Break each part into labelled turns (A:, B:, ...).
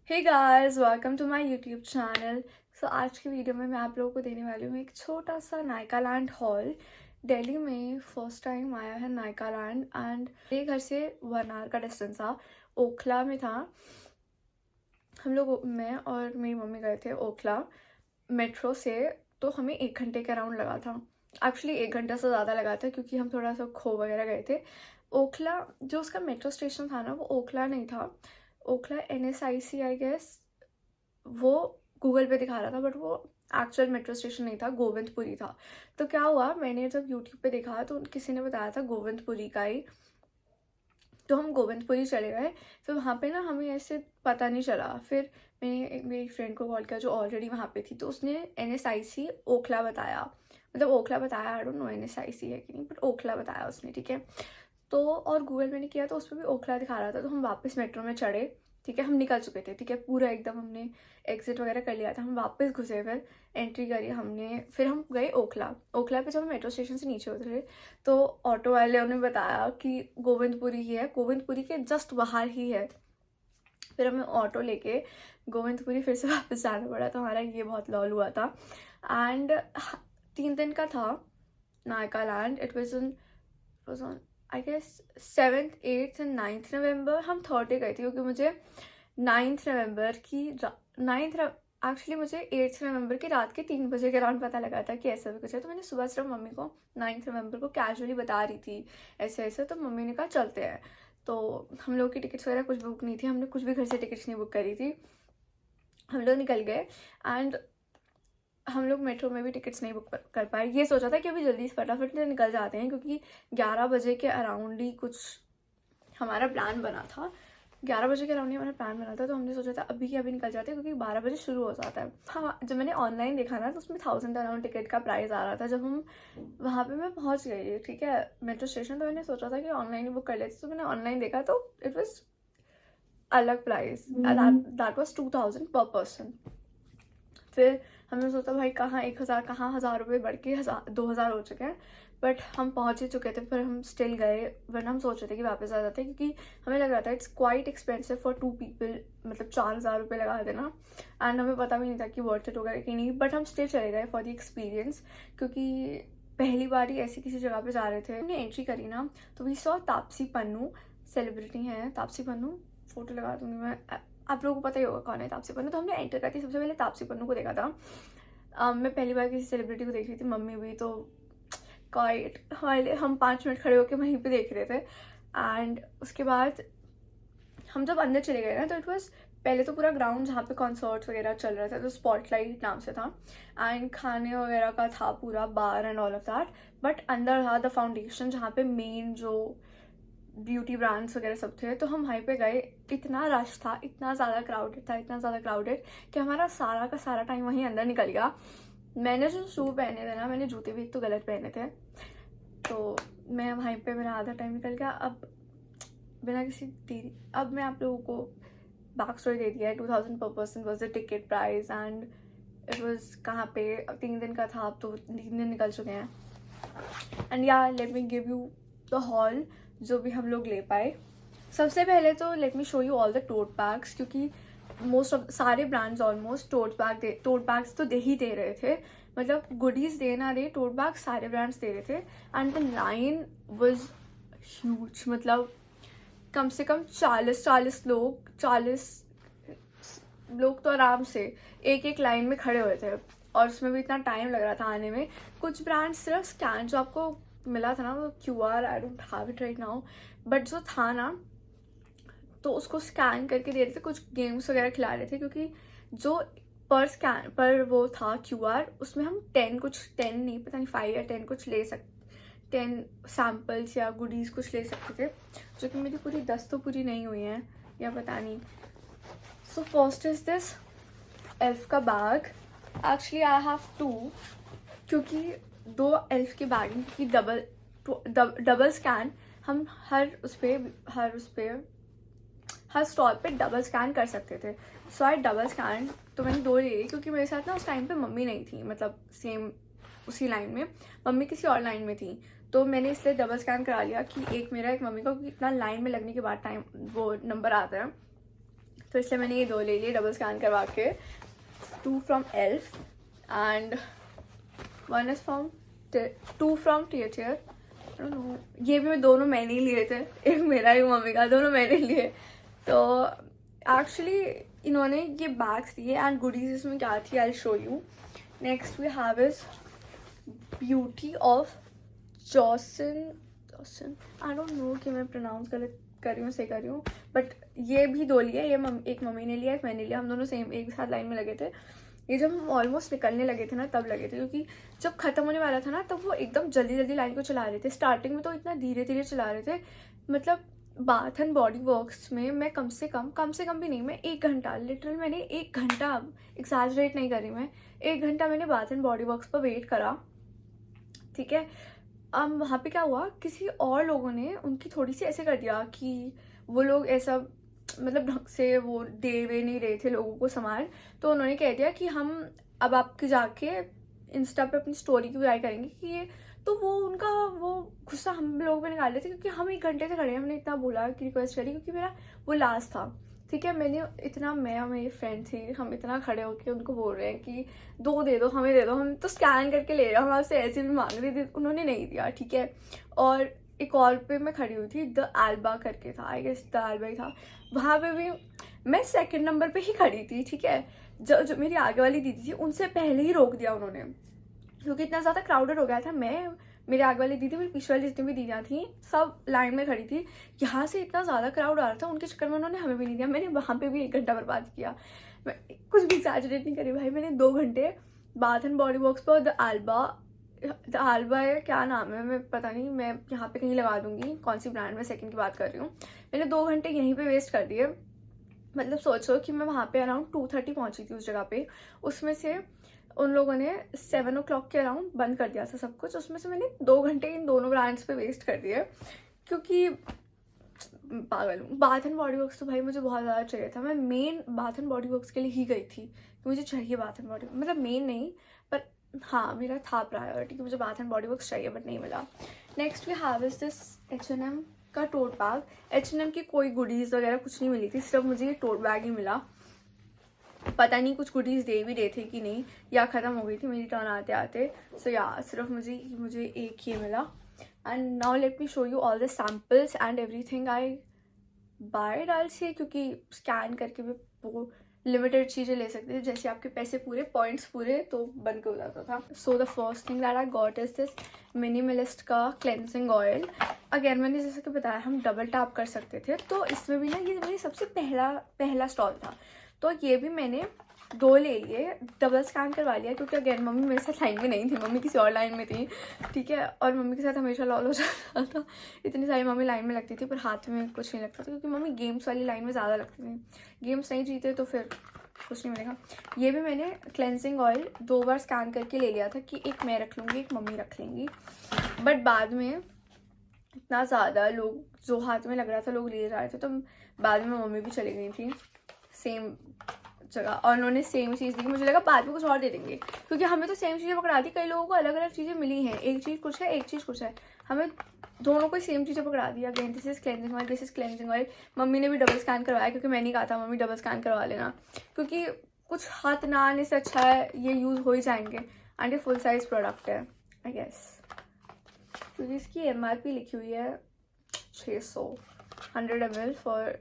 A: Hey guys, welcome to my YouTube channel. आज की video में मैं आप लोगों को देने वाली हूँ एक छोटा सा नायकालैंड हॉल। दिल्ली में फर्स्ट टाइम आया है नायकालैंड एंड मेरे घर से 1 आवर का डिस्टेंस था। ओखला में था। मैं और मेरी मम्मी गए थे ओखला मेट्रो से। तो हमें 1 घंटे के अराउंड लगा था। एक्चुअली 1 घंटा से ज़्यादा लगा था क्योंकि हम थोड़ा सा खो वगैरह गए थे। ओखला जो उसका मेट्रो स्टेशन था ना, वो ओखला नहीं था। ओखला NSIC आई गेस वो गूगल पे दिखा रहा था, बट वो एक्चुअल मेट्रो स्टेशन नहीं था, गोविंदपुरी था। तो क्या हुआ, मैंने जब यूट्यूब पे देखा तो किसी ने बताया था गोविंदपुरी का ही। तो हम गोविंदपुरी चले गए। फिर वहाँ पे ना हमें ऐसे पता नहीं चला। फिर मैंने मेरी फ्रेंड को कॉल किया जो ऑलरेडी वहाँ पे थी, तो उसने NSIC ओखला बताया। मतलब ओखला बताया, आई डोंट नो NSIC है कि नहीं, बट ओखला बताया उसने, ठीक है। तो और गूगल मैंने किया तो उस पर भी ओखला दिखा रहा था। तो हम वापस मेट्रो में चढ़े, ठीक है। हम निकल चुके थे, ठीक है, पूरा एकदम हमने एग्जिट वगैरह कर लिया था। हम वापस घुसे, फिर एंट्री करी हमने। फिर हम गए ओखला। ओखला पे जब हम मेट्रो स्टेशन से नीचे उतरे तो ऑटो वाले ने बताया कि गोविंदपुरी ही है, गोविंदपुरी के जस्ट बाहर ही है। फिर हमें ऑटो लेके गोविंदपुरी फिर से वापस जाना पड़ा। तो हमारा ये बहुत लॉल हुआ था। एंड 3 दिन का था Nagaland. It was on I guess 7th 8th and 9th November. हम 3rd गए थे क्योंकि मुझे 9th नवंबर की 9th एक्चुअली मुझे 8th नवंबर की रात के 3 बजे के अराउंड पता लगा था कि ऐसा भी कुछ है। तो मैंने सुबह सिर्फ मम्मी को 9th नवंबर को कैजुअली बता रही थी ऐसे ऐसे। तो मम्मी ने कहा चलते हैं। तो हम लोग की टिकट्स वगैरह कुछ बुक नहीं थी, हमने कुछ भी घर से टिकट्स नहीं बुक करी थी। हम लोग निकल गए एंड हम लोग मेट्रो में भी टिकट्स नहीं बुक कर पाए। ये सोचा था कि अभी जल्दी से फटाफट से निकल जाते हैं क्योंकि 11 बजे के अराउंड ही कुछ हमारा प्लान बना था। 11 बजे के अराउंड ही हमारा प्लान बना था। तो हमने सोचा था अभी के अभी निकल जाते हैं क्योंकि 12 बजे शुरू हो जाता है। हाँ, जब मैंने ऑनलाइन देखा ना तो उसमें 1000 अराउंड टिकट का प्राइस आ रहा था। जब हम वहाँ पे मैं पहुँच गई, ठीक है, मेट्रो स्टेशन, तो मैंने सोचा था कि ऑनलाइन ही बुक कर लेती। तो मैंने ऑनलाइन देखा तो इट वॉज अलग प्राइस, दैट वॉज 2000 पर पर्सन। फिर हमने सोचा भाई कहाँ 1000, कहाँ 1000 रुपये बढ़ के 2000 हो चुके हैं। बट हम पहुँच ही चुके थे, फिर हम स्टिल गए। वरना हम सोच रहे थे कि वापस आ जाते क्योंकि हमें लग रहा था it's quite expensive for 2 people, मतलब 4000 रुपये लगा देना। एंड हमें पता भी नहीं था कि वर्थ इट होगा कि नहीं, बट हम स्टिल चले गए फॉर द एक्सपीरियंस क्योंकि पहली बार ही ऐसी किसी जगह पे जा रहे थे। हमने एंट्री करी ना तो we saw Taapsee Pannu, celebrity हैं तापसी पन्नू। फोटो लगा दूंगी मैं, आप लोगों को पता ही होगा कौन है तापसी पन्नू। तो हमने एंटर करती सबसे पहले तापसी पन्नू को देखा था। मैं पहली बार किसी सेलिब्रिटी को देख रही थी, मम्मी भी। तो क्वाइट हमारे हम 5 मिनट खड़े होकर वहीं पे देख रहे थे। एंड उसके बाद हम जब अंदर चले गए ना तो इट वॉज पहले तो पूरा ग्राउंड जहाँ पे कॉन्सर्ट्स वगैरह चल रहा था, तो स्पॉटलाइट नाम से था। एंड खाने वगैरह का था पूरा bar and all of that. But अंदर था द फाउंडेशन जहाँ पे मेन जो ब्यूटी ब्रांड्स वगैरह सब थे। तो हम वहीं पे गए। इतना रश था, इतना ज़्यादा क्राउडेड था, इतना ज़्यादा क्राउडेड कि हमारा सारा का सारा टाइम वहीं अंदर निकल गया। मैंने जो शू पहने थे ना, मैंने जूते भी एक तो गलत पहने थे। तो मैं वहीं पे मेरा आधा टाइम निकल गया। अब बिना किसी देरी, अब मैं आप लोगों को बैक स्टोरी दे दिया है। 2000 पर person was the ticket price and it was कहाँ पे। 3 दिन का था, अब तो 3 दिन निकल चुके हैं। एंड या let me give you the haul जो भी हम लोग ले पाए। सबसे पहले तो let me show you all the tote bags क्योंकि मोस्ट ऑफ सारे ब्रांड्स ऑलमोस्ट टोट बैग्स तो दे ही दे रहे थे। मतलब गुडीज दे ना दे, टोट बैग सारे ब्रांड्स दे रहे थे। And the line was huge. मतलब कम से कम 40 लोग तो आराम से एक एक लाइन में खड़े हुए थे। और उसमें भी इतना टाइम लग रहा था आने में। कुछ ब्रांड्स सिर्फ स्कैन जो आपको मिला था ना, वो QR, I don't have it right now, but जो था ना तो उसको स्कैन करके दे रहे थे। कुछ गेम्स वगैरह खिला रहे थे क्योंकि जो पर वो था QR, उसमें हम 10 नहीं, पता नहीं 5 या 10 कुछ ले सकते, 10 सैम्पल्स या गुडीज़ कुछ ले सकते थे। जो कि मेरी पूरी 10 तो पूरी नहीं हुई हैं या पता नहीं। So first is this elf का बैग। एक्चुअली आई हैव 2 क्योंकि 2 एल्फ के बैग हैं क्योंकि डबल स्कैन हम हर स्टॉल पे डबल स्कैन कर सकते थे। सो आई डबल स्कैन। तो मैंने 2 ले ली क्योंकि मेरे साथ ना उस टाइम पे मम्मी नहीं थी, मतलब सेम उसी लाइन में, मम्मी किसी और लाइन में थी। तो मैंने इसलिए डबल स्कैन करा लिया कि एक मेरा एक मम्मी का, क्योंकि इतना लाइन में लगने के बाद टाइम वो नंबर आता है। तो इसलिए मैंने ये 2 ले लिए डबल स्कैन करवा के. 2 from elf and 1 is from 2 from THR. ये भी दोनों मैंने ही लिए थे, एक मेरा एक मम्मी का, दोनों मैंने लिए. तो एक्चुअली इन्होंने ये बैग्स दिए एंड गुडीज इसमें क्या थी I show you. Next we have is beauty of Joseon. I don't know कि मैं प्रोनाउंस गलत कर रही हूँ सही कर रही हूँ, बट ये भी 2 लिए. ये एक मम्मी ने लिया, एक मैंने लिया. हम दोनों सेम एक साथ लाइन में लगे थे. ये जब हम ऑलमोस्ट निकलने लगे थे ना तब लगे थे, क्योंकि जब ख़त्म होने वाला था ना तब वो एकदम जल्दी जल्दी लाइन को चला रहे थे. स्टार्टिंग में तो इतना धीरे धीरे चला रहे थे. मतलब बाथ एंड बॉडी वर्क्स में मैं कम से कम भी नहीं, मैं 1 घंटा लिटरल मैंने 1 घंटा, एक्सैजरेट नहीं कर रही मैं, 1 घंटा मैंने बाथ एंड बॉडी वर्क्स पर वेट करा. ठीक है. अब वहाँ पे क्या हुआ, किसी और लोगों ने उनकी थोड़ी सी ऐसे कर दिया कि वो लोग ऐसा मतलब ढंग से वो दे वे नहीं रहे थे लोगों को सामान. तो उन्होंने कह दिया कि हम अब आपके जाके इंस्टा पे अपनी स्टोरी की बुराई करेंगे कि ये. तो वो उनका वो गुस्सा हम लोगों पे निकाल रहे थे, क्योंकि हम 1 घंटे से खड़े हैं. हमने इतना बोला कि रिक्वेस्ट करी, क्योंकि मेरा वो लास्ट था. ठीक है. मैंने इतना, मैं और मेरी फ्रेंड थी, हम इतना खड़े होकर उनको बोल रहे हैं कि 2 दे दो, हमें दे दो, हम तो स्कैन करके ले रहे हैं, हम आपसे ऐसे भी मांग रहे थे. उन्होंने नहीं दिया. ठीक है. और एक और पे मैं खड़ी हुई थी, द एल्बा करके था, आई गेस द एल्बा ही था. वहाँ पे भी मैं 2nd नंबर पे ही खड़ी थी. ठीक है. जो मेरी आगे वाली दीदी थी उनसे पहले ही रोक दिया उन्होंने, क्योंकि इतना ज़्यादा क्राउडेड हो गया था. मैं, मेरे आगे वाली दीदी, मेरी पीछे वाली जितनी भी दीदियाँ थी सब लाइन में खड़ी थी. यहाँ से इतना ज़्यादा क्राउड आ रहा था, उनके चक्कर में उन्होंने हमें भी नहीं दिया. मैंने वहाँ पे भी 1 घंटा बर्बाद किया. मैं कुछ भी एक्सैजरेट नहीं करी भाई. मैंने 2 घंटे बाथ एंड बॉडी वर्क्स पर द आल्बा है, क्या नाम है मैं पता नहीं, मैं यहाँ पे कहीं लगा दूंगी कौन सी ब्रांड में, सेकंड की बात कर रही हूँ. मैंने 2 घंटे यहीं पे वेस्ट कर दिए. मतलब सोचो कि मैं वहाँ पे अराउंड 2:30 पहुँची थी उस जगह पे. उसमें से उन लोगों ने 7 o'clock के अराउंड बंद कर दिया था सब कुछ. उसमें से मैंने 2 घंटे इन दोनों ब्रांड्स पे वेस्ट कर दिए, क्योंकि पागल हूँ. बाथ एंड बॉडी वर्क्स तो भाई मुझे बहुत ज़्यादा चाहिए था. मैं मेन बाथ एंड बॉडी वर्क्स के लिए ही गई थी कि मुझे चाहिए बाथ एंड बॉडी, मतलब मेन नहीं, पर हाँ मेरा था प्रायोरिटी कि मुझे बाथ एंड बॉडी वर्क्स चाहिए, बट नहीं मिला. Next we have is this H&M का टोट बैग. H&M की कोई गुडीज़ वगैरह कुछ नहीं मिली थी, सिर्फ मुझे ये टोट बैग ही मिला. पता नहीं कुछ गुडीज़ दे भी रहे थे कि नहीं, या ख़त्म हो गई थी मेरी टर्न आते आते. सो या सिर्फ मुझे एक ही मिला. And now let me show you all the samples and everything I buy डाल से, क्योंकि स्कैन करके भी वो लिमिटेड चीज़ें ले सकते थे. जैसे आपके पैसे पूरे, पॉइंट्स पूरे, तो बन के हो जाता था. So the first thing that I got is this minimalist का क्लेंजिंग ऑयल. अगेन मैंने जैसे कि बताया हम डबल टैप कर सकते थे, तो इसमें भी ना ये मेरी सबसे पहला स्टॉल था. तो ये भी मैंने 2 ले लिए, डबल स्कैन करवा लिया, क्योंकि अगेन मम्मी मेरे साथ लाइन में नहीं थी, मम्मी किसी और लाइन में थी. ठीक है. और मम्मी के साथ हमेशा लॉल हो जाता था. इतनी सारी मम्मी लाइन में लगती थी पर हाथ में कुछ नहीं लगता था, क्योंकि मम्मी गेम्स वाली लाइन में ज़्यादा लगती थी. गेम्स नहीं जीते तो फिर कुछ नहीं मिलेगा. ये भी मैंने क्लेंजिंग ऑयल 2 बार स्कैन करके ले लिया था कि एक मैं रख लूँगी, एक मम्मी रख लेंगी. बट बाद में इतना ज़्यादा लोग, जो हाथ में लग रहा था लोग ले जा रहे थे, तो बाद में मम्मी भी चली गई थी सेम जगह, और उन्होंने सेम चीज़ दी. मुझे लगा बाद में कुछ और दे देंगे, क्योंकि हमें तो सेम चीज़ें पकड़ा दी. कई लोगों को अलग अलग चीज़ें मिली हैं, एक चीज़ कुछ है, एक चीज़ कुछ है. हमें दोनों को सेम चीज़ें पकड़ा दी. Again this is cleansing oil, this is cleansing oil. Mummy ने भी डबल स्कैन करवाया, क्योंकि मैंने कहा था मम्मी डबल स्कैन करवा लेना, क्योंकि कुछ हाथ ना आने से अच्छा है ये यूज़ हो ही जाएंगे. एंड ये फुल साइज प्रोडक्ट है आई गेस, क्योंकि इसकी MRP लिखी हुई है 600 100 ml फॉर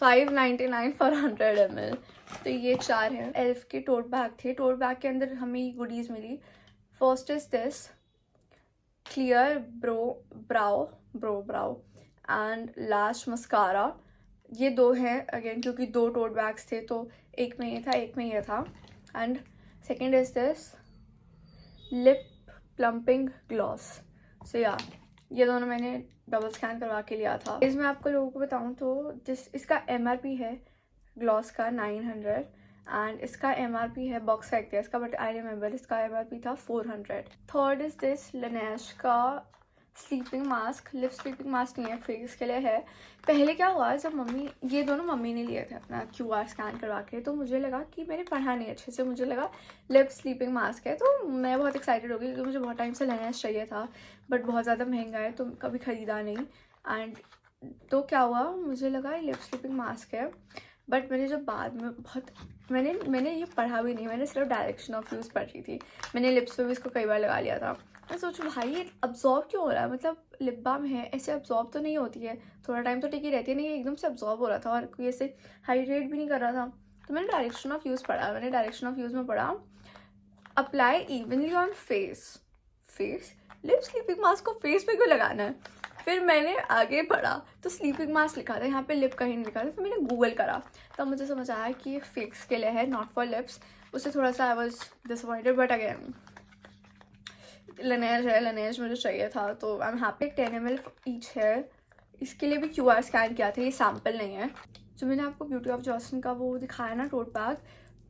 A: 599 फॉर 100 ml. तो ये 4 हैं. एल्फ के टोट बैग थे. टोट बैग के अंदर हमें गुडीज़ मिली. First is this clear brow and last mascara. ये 2 हैं अगेन, क्योंकि 2 टोट बैग्स थे, तो एक में ये था, एक में ये था. And second is this lip plumping gloss. So yeah ये दोनों मैंने डबल स्कैन करवा के लिया था. इसमें आपको लोगों को बताऊं तो इसका MRP है ग्लॉस का 900 एंड इसका MRP है, बॉक्स फेंक दिया इसका, बट आई रिमेंबर इसका MRP था 400. थर्ड इज दिस लैनेश का sleeping mask. Lip sleeping mask नहीं है, फेस के लिए है. पहले क्या हुआ, जब ये दोनों मम्मी ने लिए थे अपना QR स्कैन करवा के, तो मुझे लगा कि मैंने पढ़ा नहीं अच्छे से, मुझे लगा लिप स्लीपिंग मास्क है, तो मैं बहुत एक्साइटेड हो गई, क्योंकि मुझे बहुत टाइम से लैनेश चाहिए था, बट बहुत ज़्यादा महंगा है तो कभी ख़रीदा नहीं. एंड तो क्या हुआ, मुझे लगा लिप स्लीपिंग मास्क है, बट मैंने जब बाद में मैंने ये पढ़ा भी नहीं, मैंने सिर्फ डायरेक्शन ऑफ यूज़ पढ़ रही थी। मैंने लिप्स पे भी इसको कई बार लगा लिया था। मैं सोचूं भाई ये अब्जॉर्ब क्यों हो रहा है, मतलब लिप बाम है, ऐसे अब्जॉर्ब तो नहीं होती है, थोड़ा टाइम तो टिकी रहती है, नहीं एकदम से अब्जॉर्ब हो रहा था और कोई ऐसे हाइड्रेट भी नहीं कर रहा था। तो मैंने डायरेक्शन ऑफ यूज़ पढ़ा, मैंने डायरेक्शन ऑफ यूज़ में पढ़ा apply evenly on face lip sleeping mask को फेस पे क्यों लगाना है। फिर मैंने आगे पढ़ा तो स्लीपिंग मास्क लिखा था, यहाँ पे लिप कहीं नहीं लिखा था। फिर मैंने गूगल करा तब मुझे समझ आया कि ये फेस के लिए है, नॉट फॉर लिप्स। उससे थोड़ा सा I was disappointed, but again Laneige है, लनेज मुझे चाहिए था तो I am happy. 10 ml each है, इसके लिए भी QR स्कैन किया था, ये सैम्पल नहीं है। जो मैंने आपको ब्यूटी ऑफ जॉनसन का वो दिखाया ना टोट बैग,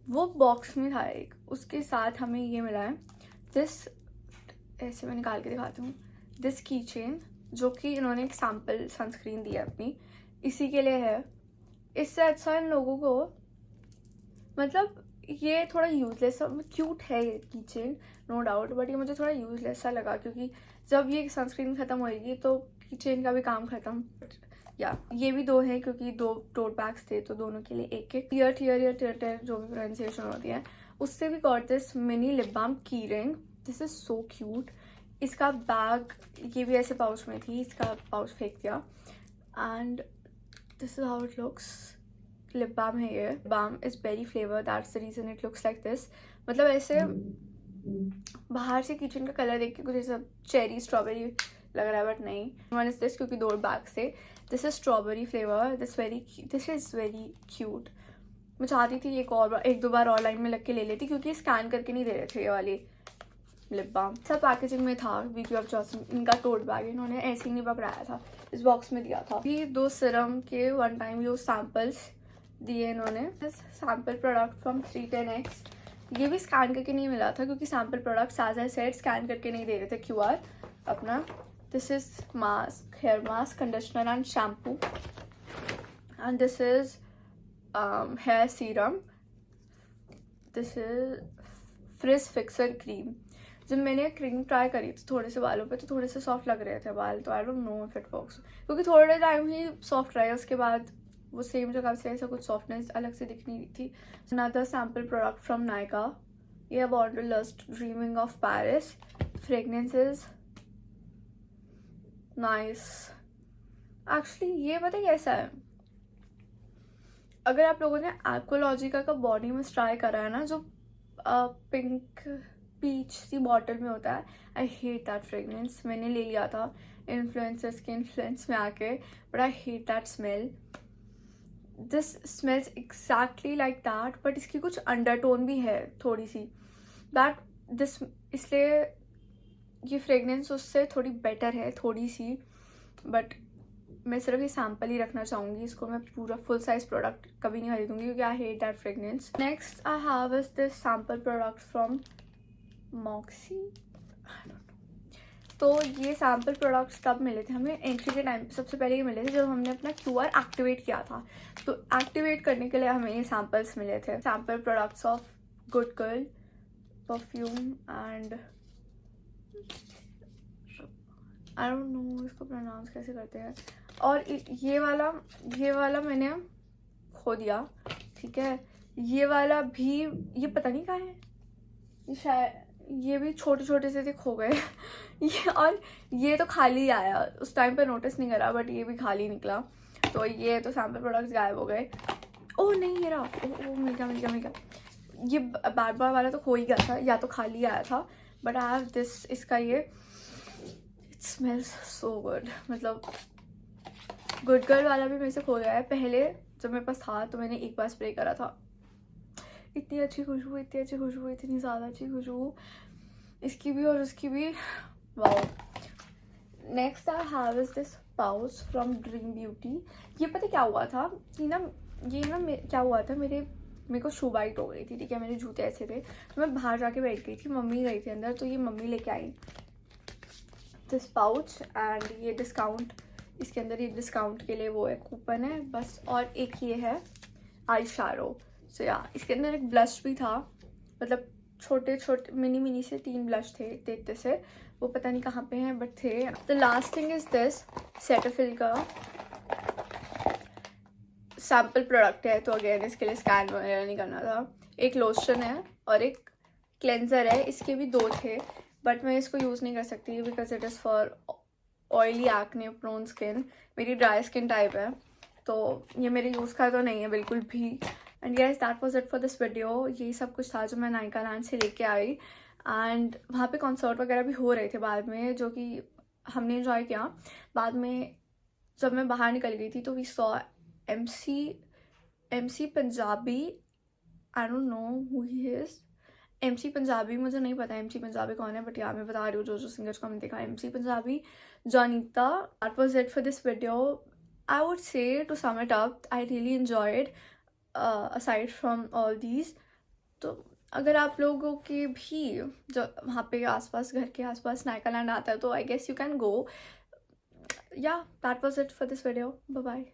A: वो बॉक्स में था एक, उसके साथ हमें ये मिला है दिस, ऐसे मैं निकाल के दिखाती हूँ, दिस की चेन, जो कि इन्होंने एक सैम्पल सनस्क्रीन दी है अपनी, इसी के लिए है। इससे अच्छा इन लोगों को, मतलब ये थोड़ा यूजलेस, क्यूट है ये की चेन नो डाउट, बट ये मुझे थोड़ा यूजलेस सा लगा, क्योंकि जब ये सनस्क्रीन ख़त्म होएगी तो की चेन का भी काम ख़त्म। या ये भी 2 हैं क्योंकि 2 टोट बैग्स थे तो दोनों के लिए एक एक। टियर या टियर जो भी प्रोनाउंसिएशन होती है, उससे भी got this mini lip balm की ring, this is so cute. इसका बैग, ये भी ऐसे पाउच में थी, इसका पाउच फेंक दिया। And this is how it looks. Lip balm है ये, balm is berry flavour, that's the reason it looks like this. मतलब ऐसे बाहर से किचन का कलर देख के कुछ ऐसा चेरी स्ट्रॉबेरी लग रहा है, बट नहीं। वन इज दिस, क्योंकि 2 बैग्स थे। This is strawberry flavour, this is very cute. मैं चाहती थी एक दो बार और लाइन में लग के ले लेती, क्योंकि स्कैन करके नहीं दे रहे थे ये वाली लिप बाम। सब पैकेजिंग में था ब्यूटी ऑफ जॉनसन, इनका टोट बैग इन्होंने ऐसे ही नहीं पकड़ाया था, इस बॉक्स में दिया था। ये 2 सिरम के 1 टाइम यूज सैम्पल्स दिए इन्होंने, सैम्पल प्रोडक्ट फ्रॉम 310X। ये भी स्कैन करके नहीं मिला था, क्योंकि sample products as I said scan करके नहीं दे रहे थे QR अपना। This is mask, hair mask, conditioner and shampoo, and this is hair serum, this is frizz fixer cream. जब मैंने क्रीम ट्राई करी थी थोड़े से बालों पे, तो थोड़े से सॉफ्ट लग रहे थे बाल, तो आई don't know if it works, क्योंकि थोड़े टाइम ही सॉफ्ट रहे, उसके बाद वो सेम जगह से ऐसा कुछ सॉफ्टनेस अलग से दिख नहीं रही थी। Another sample product from Nykaa, ये wanderlust dreaming of Paris, fragrance is nice. Actually ये पता है कैसा है, अगर आप लोगों ने एक्वालॉजिका का बॉडी मिस्ट ट्राई करा है ना, जो पिंक पीच सी बॉटल में होता है, आई हेट दैट फ्रेगनेंस। मैंने ले लिया था इन्फ्लुएंसर्स के इन्फ्लुएंस में आके, but I hate that smell. This smells exactly like that, but इसकी कुछ अंडरटोन भी है थोड़ी सी दैट दिस, इसलिए ये फ्रेगनेंस उससे थोड़ी बेटर है थोड़ी सी, बट मैं सिर्फ ये सैम्पल ही रखना चाहूँगी, इसको मैं पूरा फुल साइज प्रोडक्ट कभी नहीं खरीदूंगी, क्योंकि I hate that fragrance. Next I have is this sample product from Moxie. तो ये सैम्पल प्रोडक्ट्स कब मिले थे हमें, एंट्री के टाइम सबसे पहले ये मिले थे जब हमने अपना QR एक्टिवेट किया था। तो एक्टिवेट करने के लिए हमें ये सैम्पल्स मिले थे, sample products of good girl perfume and I don't no इसको प्रोनाउंस कैसे करते हैं। और ये वाला मैंने खो दिया, ठीक है। ये वाला भी, ये पता नहीं कहाँ है, ये शायद ये भी छोटे छोटे से थे, खो गए ये, और ये तो खाली आया, उस टाइम पे नोटिस नहीं करा, बट ये भी खाली निकला। तो ये तो सैम्पल प्रोडक्ट्स गायब हो गए। ओह नहीं, ये रहा, ओह मिल गया। ये बार वाला तो खो ही गया था, या तो खाली आया था, बट आई हैव दिस, इसका ये इट स्मेल्स सो गुड। मतलब गुड गर्ल वाला भी मेरे से खो गया है, पहले जब मेरे पास था तो मैंने एक बार स्प्रे करा था, इतनी अच्छी खुशबू, इतनी ज़्यादा अच्छी खुशबू इसकी भी और उसकी भी, wow. Next I have is this pouch from dream beauty. ये पता क्या हुआ था कि क्या हुआ था, मेरे को शू बाइट हो गई थी, ठीक है। मेरे जूते ऐसे थे, तो मैं बाहर जाके बैठ गई थी, मम्मी गई थी अंदर, तो ये मम्मी लेके आई दिस पाउच, एंड ये डिस्काउंट, इसके अंदर ये डिस्काउंट के लिए वो है, कूपन है बस। और एक ये है आई शैडो, सो या इसके अंदर एक ब्लश भी था, मतलब छोटे मिनी से 3 ब्लश थे इतने से, वो पता नहीं कहाँ पे हैं बट थे। The last thing is this Cetaphil का सैम्पल प्रोडक्ट है, तो अगेन इसके लिए स्कैन वगैरह नहीं करना था। एक लोशन है और एक क्लेंजर है, इसके भी 2 थे, बट मैं इसको यूज़ नहीं कर सकती because it is for oily acne prone skin. मेरी ड्राई स्किन टाइप है, तो ये मेरे यूज़ का तो नहीं है बिल्कुल भी। And guys that was it for this video. यही सब कुछ था जो मैं नायका लैंड से लेके आई। एंड वहाँ पे कॉन्सर्ट वगैरह भी हो रहे थे बाद में, जो कि हमने इन्जॉय किया। बाद में जब मैं बाहर निकल गई थी तो we saw MC Punjabi. I don't know who he is. MC Punjabi, मुझे नहीं पता MC पंजाबी कौन है, बट यार मैं बता रही हूँ जो सिंगर्स को हमने देखा। MC पंजाबी, जॉनीता। That was it for this video. I would say to sum it up, I really enjoyed aside from all these. तो अगर आप लोगों के भी जो वहाँ पे आसपास, घर के आसपास नायका लैंड आता है, तो I guess you can go. Yeah that was it for this video. Bye bye.